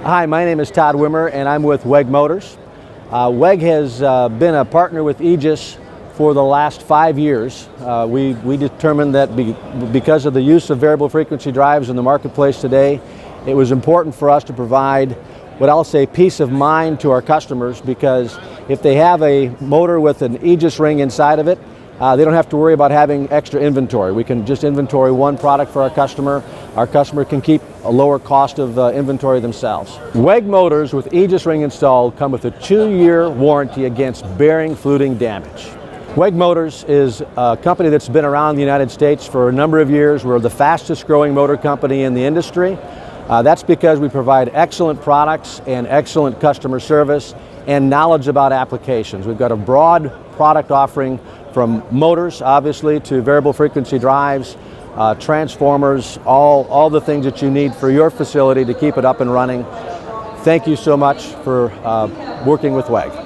Hi, my name is Todd Wimmer and I'm with WEG Motors. WEG has been a partner with EASA for the last 5 years. We determined that because of the use of variable frequency drives in the marketplace today, it was important for us to provide what I'll say peace of mind to our customers, because if they have a motor with an EASA ring inside of it, they don't have to worry about having extra inventory. We can just inventory one product for our customer. Our customer can keep a lower cost of inventory themselves. WEG motors with EASA ring installed come with a 2-year warranty against bearing fluting damage. WEG Motors is a company that's been around in the United States for a number of years. We're the fastest growing motor company in the industry. That's because we provide excellent products and excellent customer service and knowledge about applications. We've got a broad product offering, from motors, obviously, to variable frequency drives, transformers, all the things that you need for your facility to keep it up and running. Thank you so much for working with WEG.